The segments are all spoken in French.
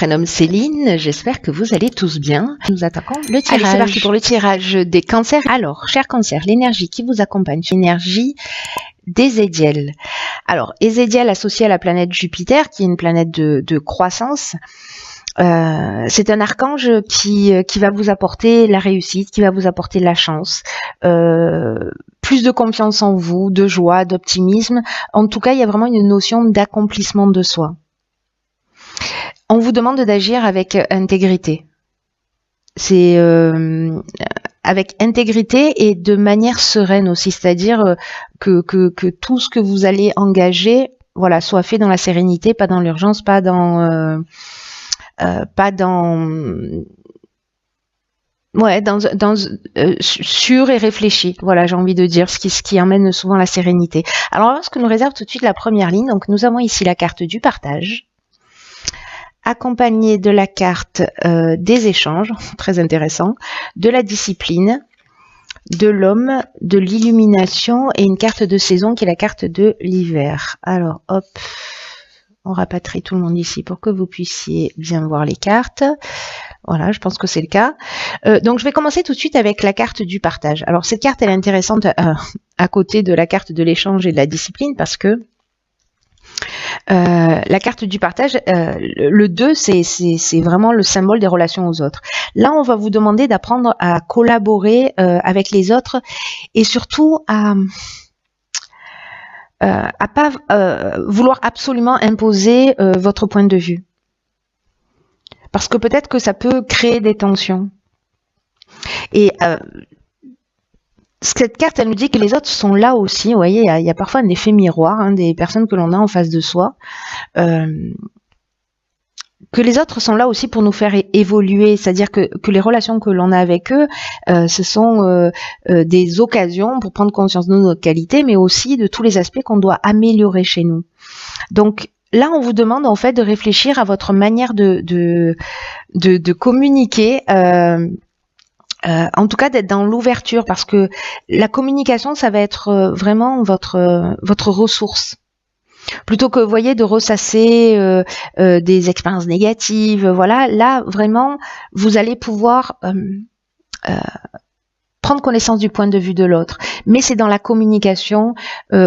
prénomme Céline, j'espère que vous allez tous bien. Nous attaquons le tirage. Allez, c'est parti pour le tirage des cancers. Alors, chers cancers, l'énergie qui vous accompagne, c'est l'énergie d'Ézéchiel. Alors, Ézéchiel associé à la planète Jupiter, qui est une planète de croissance, c'est un archange qui va vous apporter la réussite, qui va vous apporter la chance, plus de confiance en vous, de joie, d'optimisme. En tout cas, il y a vraiment une notion d'accomplissement de soi. On vous demande d'agir avec intégrité. C'est avec intégrité et de manière sereine aussi, c'est-à-dire que tout ce que vous allez engager, voilà, soit fait dans la sérénité, pas dans l'urgence, pas dans sûr et réfléchi. Voilà, j'ai envie de dire ce qui emmène souvent la sérénité. Alors, on va voir ce que nous réserve tout de suite la première ligne. Donc, nous avons ici la carte du partage, accompagnée de la carte des échanges, très intéressant, de la discipline, de l'homme, de l'illumination et une carte de saison qui est la carte de l'hiver. Alors, hop, on rapatrie tout le monde ici pour que vous puissiez bien voir les cartes. Voilà, je pense que c'est le cas. Donc, je vais commencer tout de suite avec la carte du partage. Alors, cette carte, elle est intéressante à côté de la carte de l'échange et de la discipline parce que la carte du partage, le 2, c'est vraiment le symbole des relations aux autres. Là, on va vous demander d'apprendre à collaborer avec les autres et surtout à pas vouloir absolument imposer votre point de vue. Parce que peut-être que ça peut créer des tensions. Et cette carte, elle nous dit que les autres sont là aussi. Vous voyez, il y a parfois un effet miroir des personnes que l'on a en face de soi. Que les autres sont là aussi pour nous faire évoluer. C'est-à-dire que les relations que l'on a avec eux, ce sont des occasions pour prendre conscience de notre qualité, mais aussi de tous les aspects qu'on doit améliorer chez nous. Donc, là, on vous demande en fait de réfléchir à votre manière de communiquer, en tout cas d'être dans l'ouverture, parce que la communication, ça va être vraiment votre ressource. Plutôt que, vous voyez, de ressasser des expériences négatives, voilà, là, vraiment, vous allez pouvoir prendre connaissance du point de vue de l'autre. Mais c'est dans la communication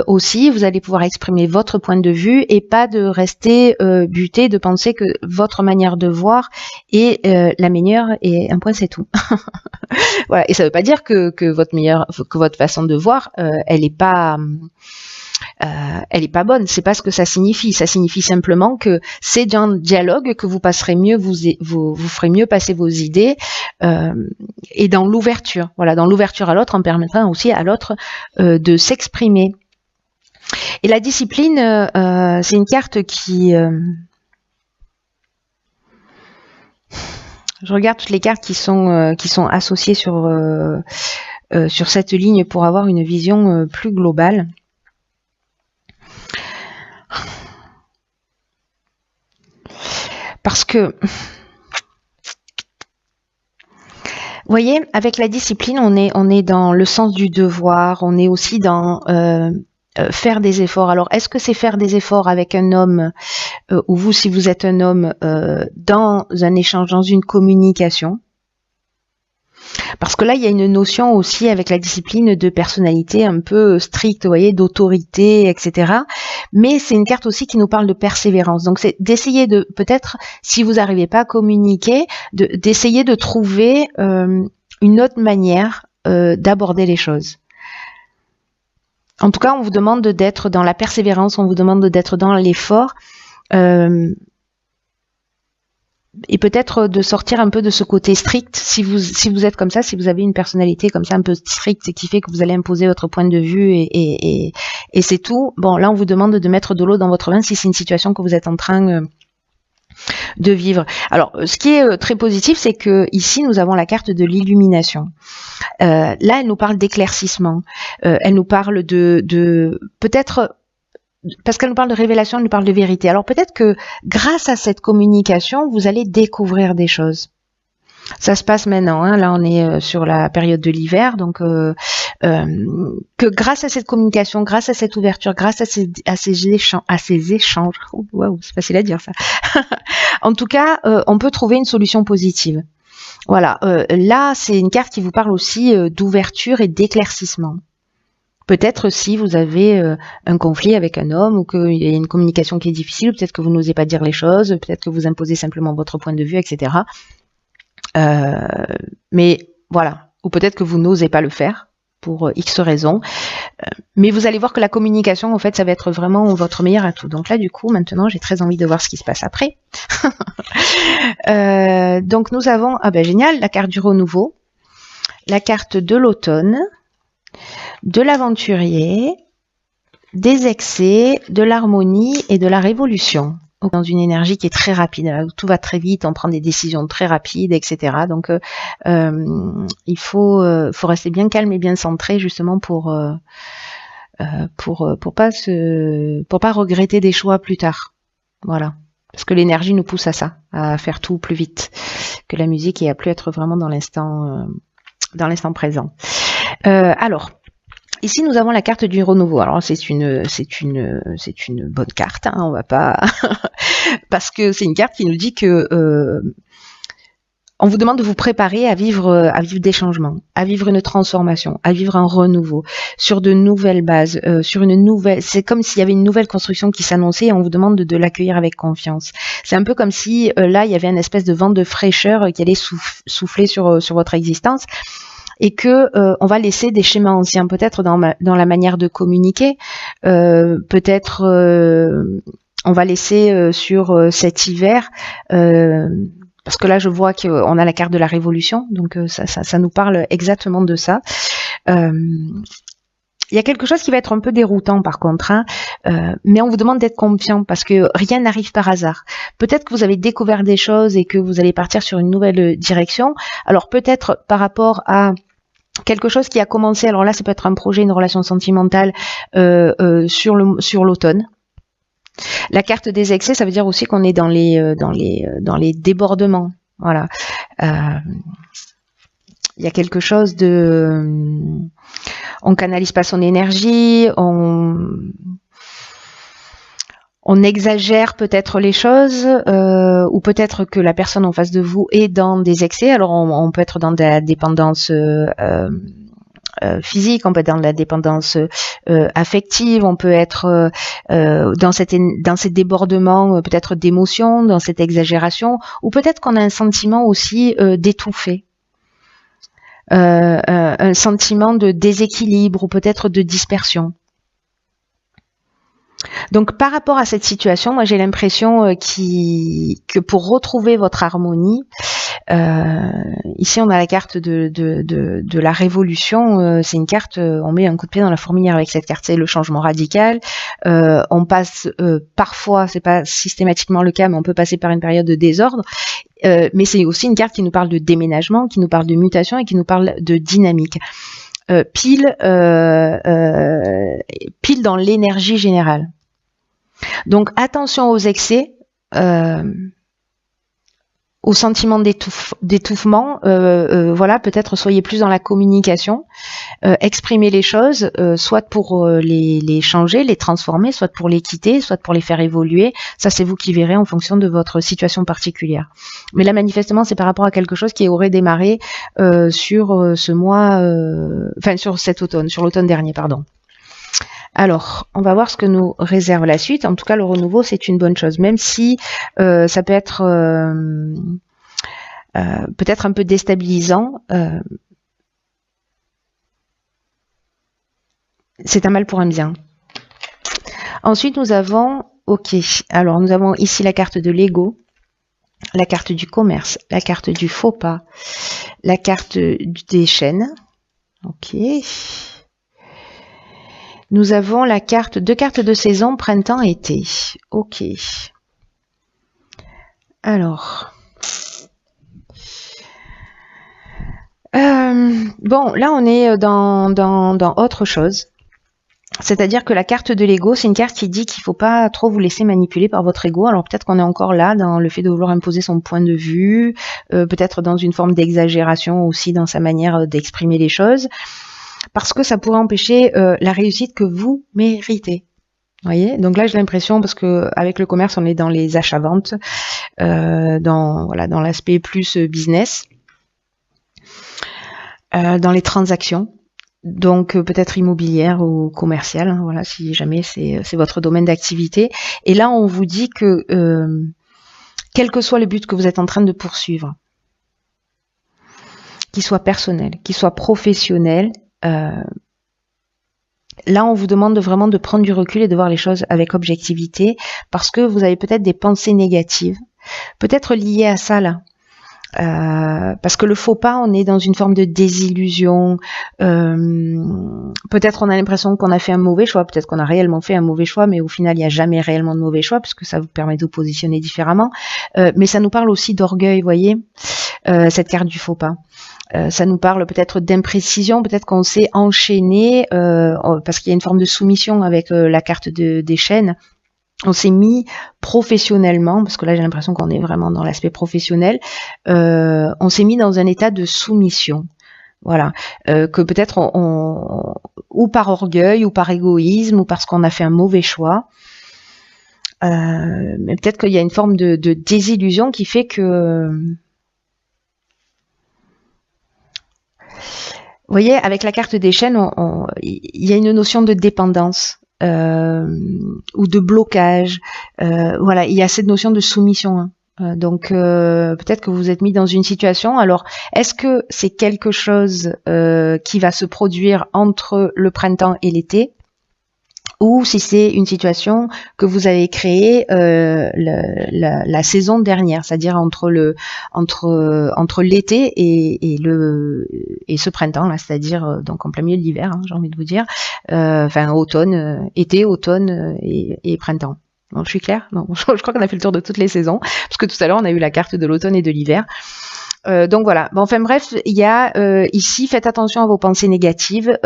aussi, vous allez pouvoir exprimer votre point de vue et pas de rester buté, de penser que votre manière de voir est la meilleure et un point c'est tout. Voilà. Et ça veut pas dire que votre façon de voir, elle est pas bonne. C'est pas ce que ça signifie. Ça signifie simplement que c'est dans le dialogue que vous passerez mieux, vous ferez mieux passer vos idées et dans l'ouverture. Voilà, dans l'ouverture à l'autre, en permettant aussi à l'autre de s'exprimer. Et la discipline, c'est une carte qui je regarde toutes les cartes qui sont associées sur cette ligne pour avoir une vision plus globale. Parce que, vous voyez, avec la discipline, on est dans le sens du devoir, on est aussi dans faire des efforts. Alors, est-ce que c'est faire des efforts avec un homme, ou vous, si vous êtes un homme, dans un échange, dans une communication ? Parce que là, il y a une notion aussi avec la discipline de personnalité un peu stricte, vous voyez, d'autorité, etc. Mais c'est une carte aussi qui nous parle de persévérance. Donc, c'est d'essayer de, peut-être, si vous n'arrivez pas à communiquer, d'essayer de trouver une autre manière d'aborder les choses. En tout cas, on vous demande d'être dans la persévérance, on vous demande d'être dans l'effort. Et peut-être de sortir un peu de ce côté strict, si vous êtes comme ça, si vous avez une personnalité comme ça un peu stricte, qui fait que vous allez imposer votre point de vue et c'est tout. Bon, là on vous demande de mettre de l'eau dans votre vin si c'est une situation que vous êtes en train de vivre. Alors, ce qui est très positif, c'est que ici nous avons la carte de l'illumination. Là, elle nous parle d'éclaircissement. Elle nous parle de peut-être. Parce qu'elle nous parle de révélation, elle nous parle de vérité. Alors peut-être que grâce à cette communication, vous allez découvrir des choses. Ça se passe maintenant, hein. Là on est sur la période de l'hiver, donc que grâce à cette communication, grâce à cette ouverture, grâce à ces échanges, waouh, c'est facile à dire ça. En tout cas, on peut trouver une solution positive. Voilà, là, c'est une carte qui vous parle aussi d'ouverture et d'éclaircissement. Peut-être si vous avez un conflit avec un homme ou qu'il y a une communication qui est difficile, peut-être que vous n'osez pas dire les choses, peut-être que vous imposez simplement votre point de vue, etc. Mais voilà, ou peut-être que vous n'osez pas le faire pour X raisons. Mais vous allez voir que la communication, en fait, ça va être vraiment votre meilleur atout. Donc là, du coup, maintenant, j'ai très envie de voir ce qui se passe après. Donc nous avons, génial, la carte du renouveau, la carte de l'automne, de l'aventurier, des excès, de l'harmonie et de la révolution. Dans une énergie qui est très rapide, tout va très vite, on prend des décisions très rapides, etc. Donc il faut rester bien calme et bien centré justement pour pas regretter des choix plus tard. Voilà, parce que l'énergie nous pousse à ça, à faire tout plus vite que la musique et à plus être vraiment dans l'instant présent. Alors. Ici, nous avons la carte du renouveau. Alors, c'est une bonne carte. Hein, on va pas parce que c'est une carte qui nous dit que on vous demande de vous préparer à vivre des changements, à vivre une transformation, à vivre un renouveau sur de nouvelles bases, sur une nouvelle. C'est comme s'il y avait une nouvelle construction qui s'annonçait et on vous demande de l'accueillir avec confiance. C'est un peu comme si là, il y avait une espèce de vent de fraîcheur qui allait souffler sur votre existence. Et que on va laisser des schémas anciens, peut-être dans la manière de communiquer, peut-être on va laisser sur cet hiver, parce que là je vois qu'on a la carte de la révolution, donc ça nous parle exactement de ça. Il y a quelque chose qui va être un peu déroutant par contre, hein, mais on vous demande d'être confiant parce que rien n'arrive par hasard. Peut-être que vous avez découvert des choses et que vous allez partir sur une nouvelle direction. Alors peut-être par rapport à quelque chose qui a commencé, alors là ça peut être un projet, une relation sentimentale sur l'automne. La carte des excès, ça veut dire aussi qu'on est dans les débordements. Voilà. Il y a quelque chose de... On canalise pas son énergie, on exagère peut-être les choses, ou peut-être que la personne en face de vous est dans des excès. Alors on peut être dans de la dépendance physique, on peut être dans de la dépendance affective, on peut être dans ces débordements peut-être d'émotions, dans cette exagération, ou peut-être qu'on a un sentiment aussi d'étouffer. Un sentiment de déséquilibre ou peut-être de dispersion. Donc par rapport à cette situation, moi j'ai l'impression que pour retrouver votre harmonie, ici on a la carte de la révolution, c'est une carte, on met un coup de pied dans la fourmilière avec cette carte, c'est le changement radical, on passe parfois, c'est pas systématiquement le cas, mais on peut passer par une période de désordre, mais c'est aussi une carte qui nous parle de déménagement, qui nous parle de mutation et qui nous parle de dynamique. Pile dans l'énergie générale. Donc attention aux excès, au sentiment d'étouffement, voilà, peut-être soyez plus dans la communication, exprimez les choses, soit pour les changer, les transformer, soit pour les quitter, soit pour les faire évoluer. Ça, c'est vous qui verrez en fonction de votre situation particulière. Mais là, manifestement, c'est par rapport à quelque chose qui aurait démarré sur ce mois, sur cet automne, sur l'automne dernier, pardon. Alors, on va voir ce que nous réserve la suite. En tout cas, le renouveau, c'est une bonne chose, même si ça peut être peut-être un peu déstabilisant. C'est un mal pour un bien. Ensuite, nous avons, alors nous avons ici la carte de l'ego, la carte du commerce, la carte du faux pas, la carte des chaînes. Nous avons deux cartes de saison, printemps-été. Alors. Bon, là on est dans autre chose. C'est-à-dire que la carte de l'ego, c'est une carte qui dit qu'il ne faut pas trop vous laisser manipuler par votre ego. Alors peut-être qu'on est encore là dans le fait de vouloir imposer son point de vue, peut-être dans une forme d'exagération aussi dans sa manière d'exprimer les choses. parce que ça pourrait empêcher la réussite que vous méritez. Vous voyez, donc là j'ai l'impression, parce que avec le commerce on est dans les achats-ventes, dans l'aspect plus business, dans les transactions, donc peut-être immobilière ou commerciale, hein, voilà, si jamais c'est votre domaine d'activité. Et là on vous dit que quel que soit le but que vous êtes en train de poursuivre, qu'il soit personnel, qu'il soit professionnel, là, on vous demande vraiment de prendre du recul et de voir les choses avec objectivité, parce que vous avez peut-être des pensées négatives, peut-être liées à ça là. Parce que le faux pas, on est dans une forme de désillusion. Peut-être on a l'impression qu'on a fait un mauvais choix, peut-être qu'on a réellement fait un mauvais choix, mais au final, il n'y a jamais réellement de mauvais choix, puisque ça vous permet de vous positionner différemment. Mais ça nous parle aussi d'orgueil, vous voyez, cette carte du faux pas. Ça nous parle peut-être d'imprécision, peut-être qu'on s'est enchaîné, parce qu'il y a une forme de soumission avec la carte des chaînes. On s'est mis professionnellement, parce que là j'ai l'impression qu'on est vraiment dans l'aspect professionnel, on s'est mis dans un état de soumission. Voilà, que peut-être ou par orgueil, ou par égoïsme, ou parce qu'on a fait un mauvais choix. Mais peut-être qu'il y a une forme de désillusion qui fait que... Vous voyez, avec la carte des chaînes, il y a une notion de dépendance ou de blocage. Voilà, il y a cette notion de soumission. Hein. Donc peut-être que vous vous êtes mis dans une situation. Alors, est-ce que c'est quelque chose qui va se produire entre le printemps et l'été, ou si c'est une situation que vous avez créée la saison dernière, c'est-à-dire entre l'été et ce printemps là, c'est-à-dire donc en plein milieu de l'hiver, hein, j'ai envie de vous dire, enfin automne, été, automne et printemps. Bon, je suis claire? Non, je crois qu'on a fait le tour de toutes les saisons, parce que tout à l'heure on a eu la carte de l'automne et de l'hiver. Donc voilà. Bon, enfin bref, il y a ici, faites attention à vos pensées négatives.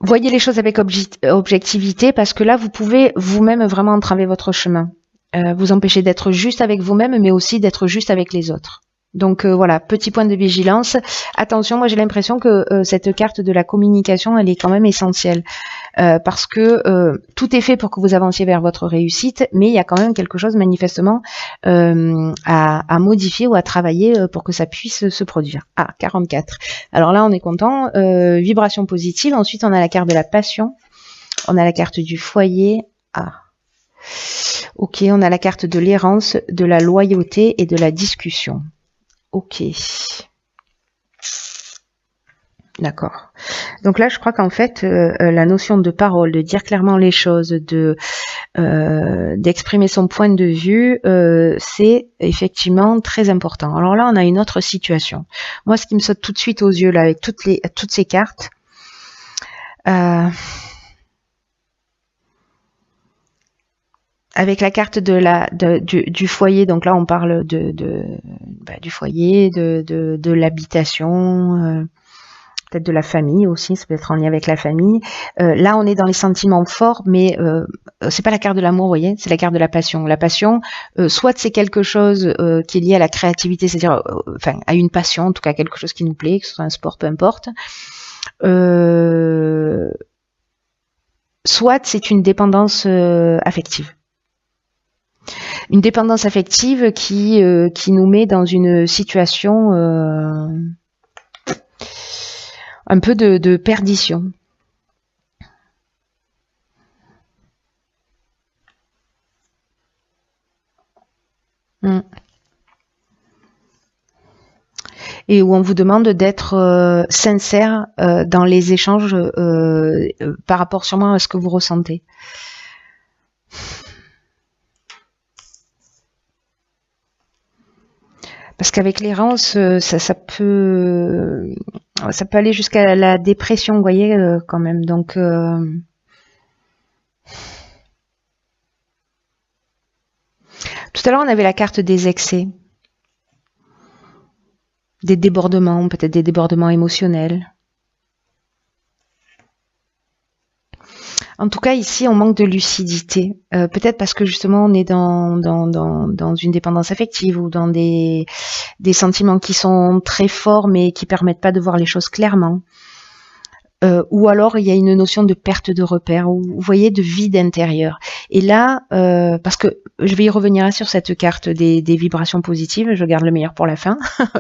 Voyez les choses avec objectivité, parce que là, vous pouvez vous-même vraiment entraver votre chemin. Vous empêcher d'être juste avec vous-même, mais aussi d'être juste avec les autres. Donc voilà, petit point de vigilance. Attention, moi j'ai l'impression que cette carte de la communication, elle est quand même essentielle. Parce que tout est fait pour que vous avanciez vers votre réussite, mais il y a quand même quelque chose manifestement à modifier ou à travailler pour que ça puisse se produire. Ah, 44. Alors là, on est content. Vibration positive. Ensuite, on a la carte de la passion. On a la carte du foyer. Ah. Ok, on a la carte de l'errance, de la loyauté et de la discussion. Ok. D'accord. Donc là, je crois qu'en fait, la notion de parole, de dire clairement les choses, d'exprimer son point de vue, c'est effectivement très important. Alors là, on a une autre situation. Moi, ce qui me saute tout de suite aux yeux là, avec toutes ces cartes, avec la carte du foyer, donc là on parle du foyer, de l'habitation, peut-être de la famille aussi, ça peut être en lien avec la famille. Là on est dans les sentiments forts, mais c'est pas la carte de l'amour, vous voyez, c'est la carte de la passion. La passion, soit c'est quelque chose qui est lié à la créativité, c'est-à-dire enfin à une passion, en tout cas quelque chose qui nous plaît, que ce soit un sport, peu importe. Soit c'est une dépendance affective. Une dépendance affective qui nous met dans une situation un peu de perdition. Et où on vous demande d'être sincère dans les échanges par rapport sûrement à ce que vous ressentez. Parce qu'avec l'errance, ça peut aller jusqu'à la dépression, vous voyez, quand même. Donc, tout à l'heure, on avait la carte des excès, des débordements, peut-être des débordements émotionnels. En tout cas, ici, on manque de lucidité. Peut-être parce que justement, on est dans une dépendance affective ou dans des sentiments qui sont très forts mais qui permettent pas de voir les choses clairement. Ou alors, il y a une notion de perte de repère, ou vous voyez, de vide intérieur. Et là, parce que je vais y revenir sur cette carte des vibrations positives, je garde le meilleur pour la fin,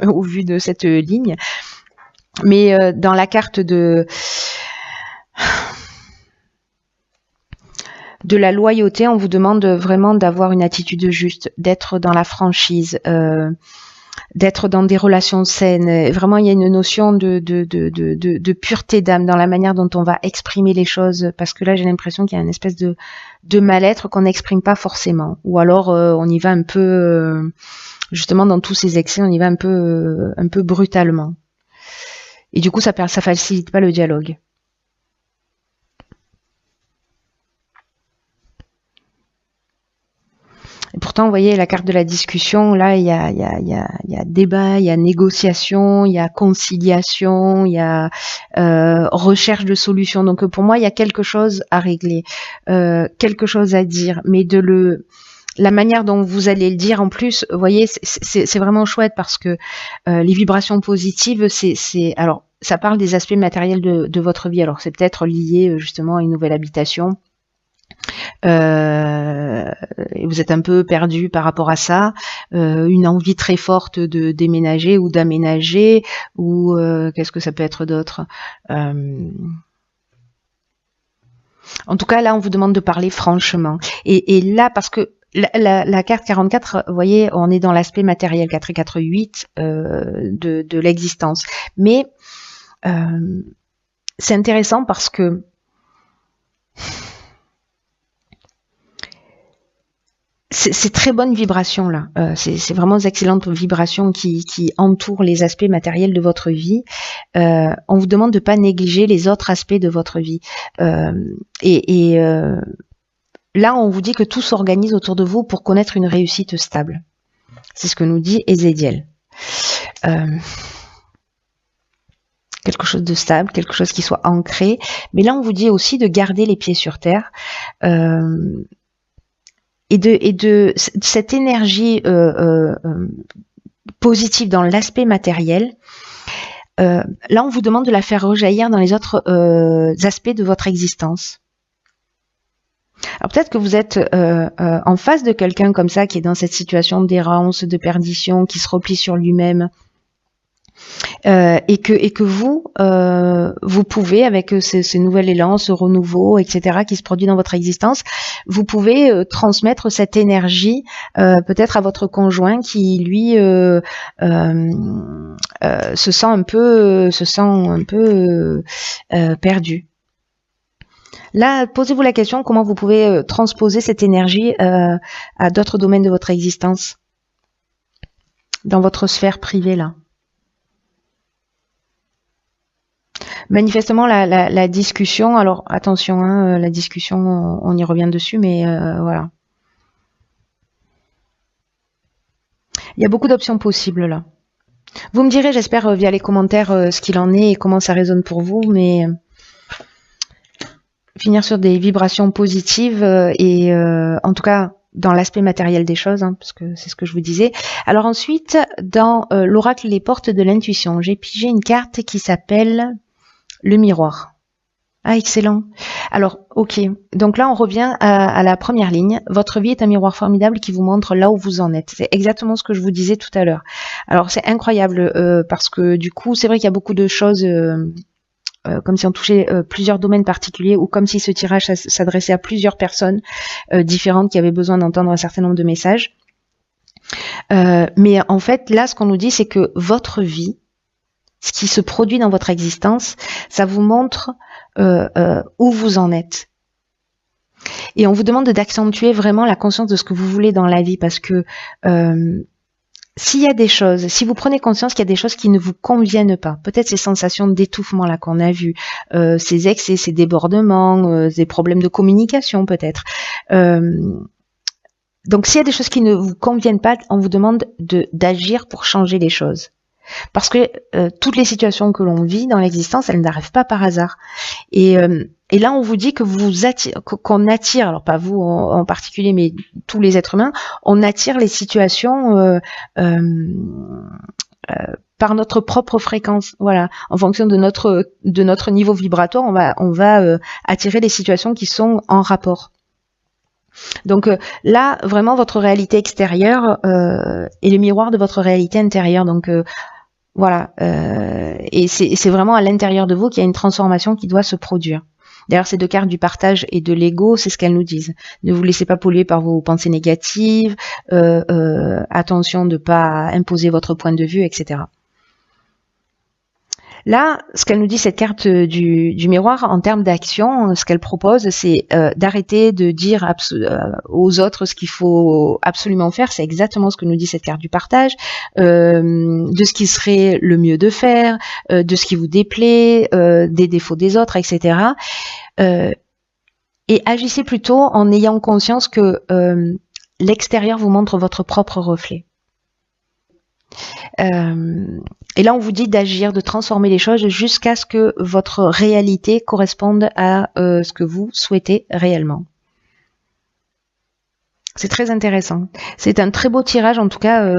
au vu de cette ligne. Mais dans la carte de la loyauté, on vous demande vraiment d'avoir une attitude juste, d'être dans la franchise, d'être dans des relations saines. Vraiment, il y a une notion de pureté d'âme dans la manière dont on va exprimer les choses, parce que là, j'ai l'impression qu'il y a une espèce de mal-être qu'on n'exprime pas forcément. Ou alors, on y va un peu, justement, dans tous ces excès, on y va un peu brutalement. Et du coup, ça facilite pas le dialogue. Et pourtant, vous voyez, la carte de la discussion, là, il y a débat, il y a négociation, il y a conciliation, il y a recherche de solutions. Donc, pour moi, il y a quelque chose à régler, quelque chose à dire, mais la manière dont vous allez le dire, en plus, vous voyez, c'est vraiment chouette parce que les vibrations positives, alors, ça parle des aspects matériels de votre vie. Alors, c'est peut-être lié justement à une nouvelle habitation. Vous êtes un peu perdu par rapport à ça, une envie très forte de déménager ou d'aménager, ou qu'est-ce que ça peut être d'autre, en tout cas là on vous demande de parler franchement, et là parce que la carte 44, vous voyez, on est dans l'aspect matériel, 4 et 4, 8 de l'existence, mais c'est intéressant parce que c'est très bonne vibration là, c'est vraiment d'excellentes vibrations qui entourent les aspects matériels de votre vie. On vous demande de pas négliger les autres aspects de votre vie. Là, on vous dit que tout s'organise autour de vous pour connaître une réussite stable. C'est ce que nous dit Ezédiel. Quelque chose de stable, quelque chose qui soit ancré. Mais là, on vous dit aussi de garder les pieds sur terre. Et de cette énergie positive dans l'aspect matériel, là on vous demande de la faire rejaillir dans les autres aspects de votre existence. Alors peut-être que vous êtes en face de quelqu'un comme ça qui est dans cette situation d'errance, de perdition, qui se replie sur lui-même. Et que vous pouvez, avec ce nouvel élan, ce renouveau, etc., qui se produit dans votre existence, vous pouvez transmettre cette énergie peut-être à votre conjoint qui lui se sent un peu perdu. Là, posez-vous la question, comment vous pouvez transposer cette énergie à d'autres domaines de votre existence, dans votre sphère privée là. Manifestement, la discussion, alors attention, hein, la discussion, on y revient dessus, mais voilà. Il y a beaucoup d'options possibles là. Vous me direz, j'espère, via les commentaires, ce qu'il en est et comment ça résonne pour vous, mais finir sur des vibrations positives et en tout cas dans l'aspect matériel des choses, hein, parce que c'est ce que je vous disais. Alors ensuite, dans l'oracle Les Portes de l'Intuition, j'ai pigé une carte qui s'appelle le miroir. Ah, excellent. Alors, ok. Donc là, on revient à la première ligne. Votre vie est un miroir formidable qui vous montre là où vous en êtes. C'est exactement ce que je vous disais tout à l'heure. Alors, c'est incroyable parce que du coup, c'est vrai qu'il y a beaucoup de choses comme si on touchait plusieurs domaines particuliers ou comme si ce tirage s'adressait à plusieurs personnes différentes qui avaient besoin d'entendre un certain nombre de messages. Mais en fait, là, ce qu'on nous dit, c'est que votre vie, ce qui se produit dans votre existence, ça vous montre où vous en êtes. Et on vous demande d'accentuer vraiment la conscience de ce que vous voulez dans la vie, parce que s'il y a des choses, si vous prenez conscience qu'il y a des choses qui ne vous conviennent pas, peut-être ces sensations d'étouffement là qu'on a vues, ces excès, ces débordements, des problèmes de communication peut-être. Donc s'il y a des choses qui ne vous conviennent pas, on vous demande d'agir pour changer les choses. Parce que toutes les situations que l'on vit dans l'existence, elles n'arrivent pas par hasard. Et Et là, on vous dit que qu'on attire, alors pas vous en particulier, mais tous les êtres humains, on attire les situations par notre propre fréquence. Voilà, en fonction de notre niveau vibratoire, on va attirer les situations qui sont en rapport. Donc là, vraiment, votre réalité extérieure est le miroir de votre réalité intérieure. Donc voilà, et c'est vraiment à l'intérieur de vous qu'il y a une transformation qui doit se produire. D'ailleurs, ces deux cartes du partage et de l'ego, c'est ce qu'elles nous disent. Ne vous laissez pas polluer par vos pensées négatives, attention de ne pas imposer votre point de vue, etc. Là, ce qu'elle nous dit, cette carte du miroir, en termes d'action, ce qu'elle propose, c'est d'arrêter de dire aux autres ce qu'il faut absolument faire. C'est exactement ce que nous dit cette carte du partage, de ce qui serait le mieux de faire, de ce qui vous déplaît, des défauts des autres, etc. Et agissez plutôt en ayant conscience que l'extérieur vous montre votre propre reflet. Et là, on vous dit d'agir, de transformer les choses jusqu'à ce que votre réalité corresponde à ce que vous souhaitez réellement. C'est très intéressant. C'est un très beau tirage, en tout cas,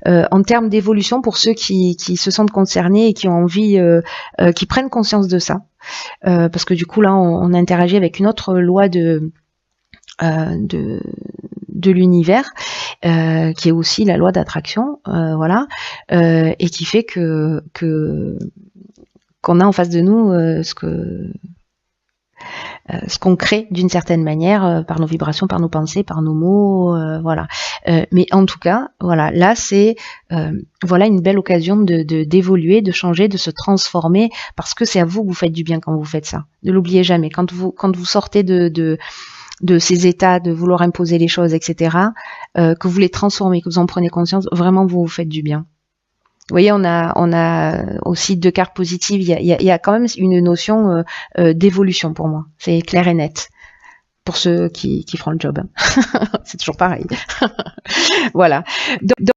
en termes d'évolution pour ceux qui se sentent concernés et qui ont envie, qui prennent conscience de ça. Parce que du coup, là, on interagit avec une autre loi de l'univers, qui est aussi la loi d'attraction, voilà, et qui fait qu'on a en face de nous ce qu'on crée d'une certaine manière par nos vibrations, par nos pensées, par nos mots, voilà. Mais en tout cas, voilà, là c'est voilà une belle occasion d'évoluer, de changer, de se transformer, parce que c'est à vous que vous faites du bien quand vous faites ça. Ne l'oubliez jamais. Quand vous sortez de ces états de vouloir imposer les choses, etc., que vous les transformez, que vous en prenez conscience, vraiment vous faites du bien. Vous voyez, on a aussi deux cartes positives. Il y a quand même une notion d'évolution pour moi. C'est clair et net pour ceux qui feront le job. C'est toujours pareil. Voilà. Donc,